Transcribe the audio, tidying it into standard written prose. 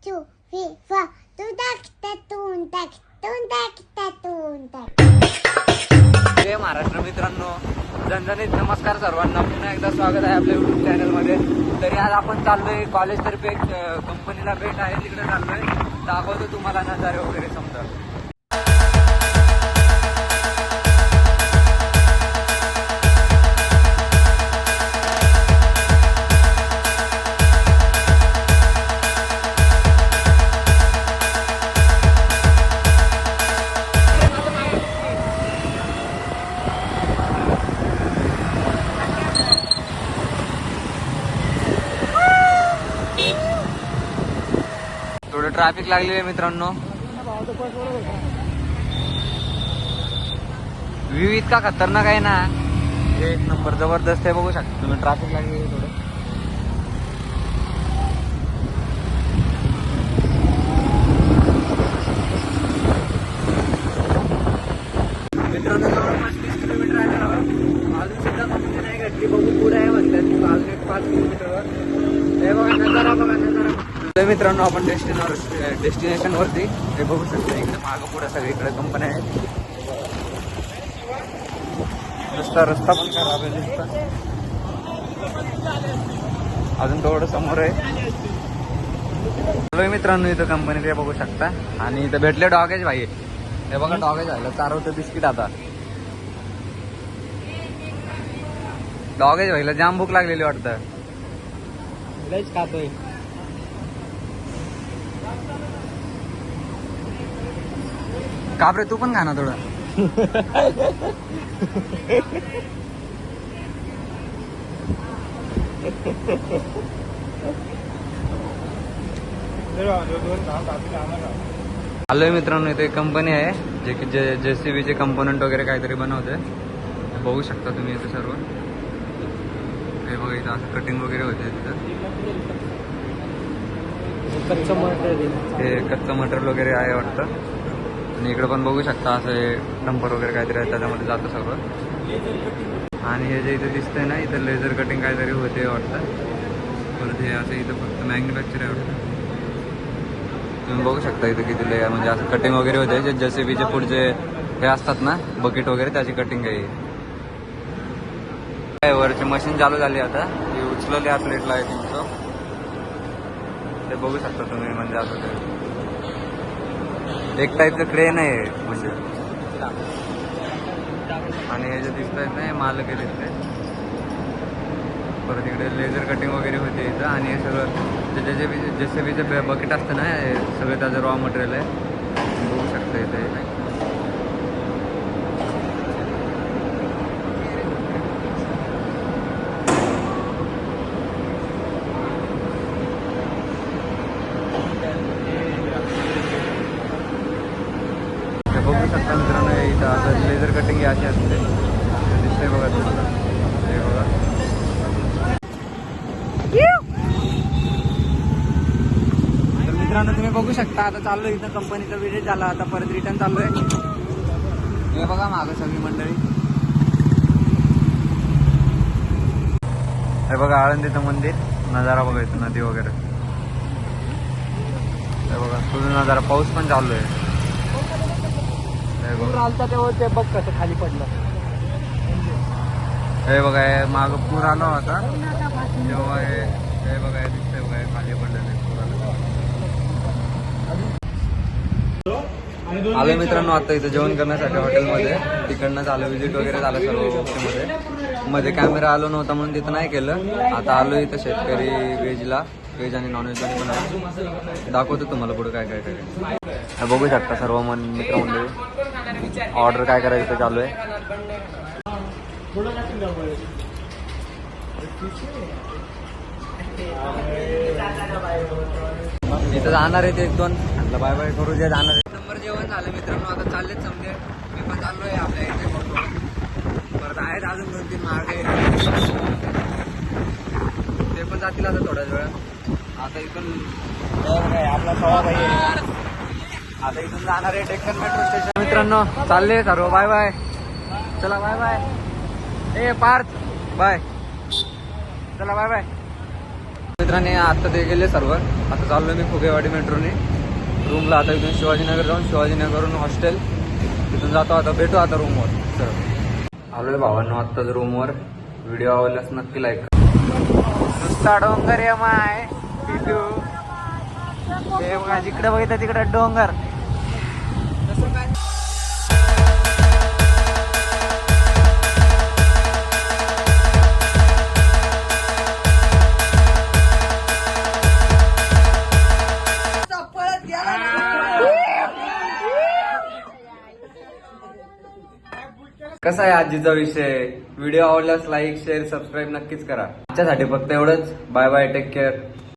2, 3, 4. जय महाराष्ट्र मित्रांनो, जनजनीत नमस्कार सर्वांना. पुन्हा एकदा स्वागत आहे आपल्या युट्यूब चॅनलमध्ये. तरी आज आपण चाललोय कॉलेजतर्फे कंपनीला भेट आहे, तिकडे चाललोय. दाखवतो तुम्हाला नजारे वगैरे समजा. थोडं ट्रॅफिक लागलेलं आहे मित्रांनो. व्ह्यू इतका खतरनाक आहे ना, एक नंबर जबरदस्त आहे. बघू शकता तुम्ही, ट्रॅफिक लागलेलं आहे थोडं. मित्रांनो जवळपास 30 किलोमीटर आहे. अजून सुद्धा कंपनी नाही घडली. बघू पुढे आहे म्हणतात अजून एक 5 किलोमीटरवर. हे बघा नजारा, बघा नजारा. मित्रांनो आपण डेस्टिनेशन वरती हे बघू शकता. इकडे मागं पुढे सगळीकडे कंपन्या आहेत. रस्ता पण खराब आहे नुसता. अजून थोडं समोर आहे. मित्रांनो इथं कंपनी ते बघू शकता. आणि इथं भेटले डॉगेज भाई. हे बघा डॉगेज व्हायला चारवतं बिस्किट. आता डॉगेज व्हायला जाम भूक लागलेली वाटतं. खातोय काबरे, तू पण खा ना थोडं. आलोय मित्रांनो, इथे एक कंपनी आहे जे की JCBचे कंपोनंट वगैरे काहीतरी बनवते. बघू शकता तुम्ही इथे सर्व. हे बघा इथं असं कटिंग वगैरे होते. तिथं हे कच्चं मटेरियल वगैरे आहे वाटतं. आणि इकडे पण बघू शकता असं डंपर वगैरे काहीतरी आहे, त्याच्यामध्ये जातं सगळं. आणि हे जे इथं दिसतंय ना, इथं लेझर कटिंग काहीतरी होते वाटतं. परत हे असं इथं फक्त मॅन्युफॅक्चर आहे वाटतं. तुम्ही बघू शकता इथं किती म्हणजे असं कटिंग वगैरे होते. जे JCBचे पुढचे हे असतात ना बकेट वगैरे, त्याची कटिंग आहे. वरची मशीन चालू झाली आता. ही उचलली प्लेटला आहे तुमचं. ते बघू शकता तुम्ही. म्हणजे असं एक टाईपचं क्रेन आहे म्हणजे. आणि हे जे दिसत आहेत ना, हे माल के दिसत आहेत. परत इकडे लेझर कटिंग वगैरे होते इथं. आणि हे सगळं जे JCBचे बकेट असतं ना, हे सगळं त्याचं रॉ मटेरियल आहे. बघू शकता इथे. बघू शकता मित्रांनो, इथं आता लेझर कटिंग अशी असते. दिसतंय बघा तुम्हाला. हे बघा तर मित्रांनो, तुम्ही बघू शकता. आता चाललोय इथं कंपनीचा विजिट झाला. आता परत रिटर्न चाललोय. हे बघा मागं सगळी मंडळी. हे बघा आळंदीचं मंदिर. नजारा बघा इथं, नदी वगैरे. हे बघा फुल नजारा. पाऊस पण चालू आहे. तेव्हा ते बघ कसं खाली पडलं. हे बघा माग पूर आला होता तेव्हा हे बघा दिसतंय बघा खाली पडलेलं पूर आलं. मित्रांनो आता इथं जेवण करण्यासाठी हॉटेलमध्ये. तिकडनंच आलं. विजिट वगैरे झालं सर्व गोष्टीमध्ये. मध्ये कॅमेरा आलो नव्हता म्हणून तिथं नाही केलं. आता आलो इथं शेतकरी व्हेज आणि नॉनव्हेज दोन्ही पण आहे. दाखवतो तुम्हाला पुढे काय काय काय. बघू शकता सर्व मित्रमंडळी. ऑर्डर काय करायचं चालू आहे. इथं जाणार आहे ते 1-2. म्हटलं बाय बाय करू जे जाणार आहे. नंबर जेवण झालं मित्रांनो. आता चाललेच समजे. मी पण चाललोय आपल्या इथे. परत आहेत अजून 2-3 मागे. ते पण जातील आता थोड्याच वेळात. आता इथून आपला सवा भाई आहे. आता इथून जाणार आहे डेक्कन मेट्रो स्टेशन. मित्रांनो चालले सर्व. Bye bye. चला बाय बाय. ए पार्थ बाय. चला बाय बाय. मित्रांनी आता ते गेले सर्व. आता चाललो मी फुगेवाडी मेट्रोने रूमला. आता इथून शिवाजीनगर जाऊन शिवाजीनगरहून हॉस्टेल, तिथून जातो. आता भेटू आता रूमवर. चल आलोय भावांनो आत्ताच रूमवर. व्हिडिओ आवडल्यास नक्की लाईक करा. नुसता डोंगर आहे माय हे बघा, जिकडे बघितलं तिकडे डोंगर. कसा आहे आजीचा विषय. व्हिडिओ आवडल्यास लाईक शेअर सबस्क्राईब नक्कीच करा. आजच्यासाठी फक्त एवढंच. Bye bye, take care.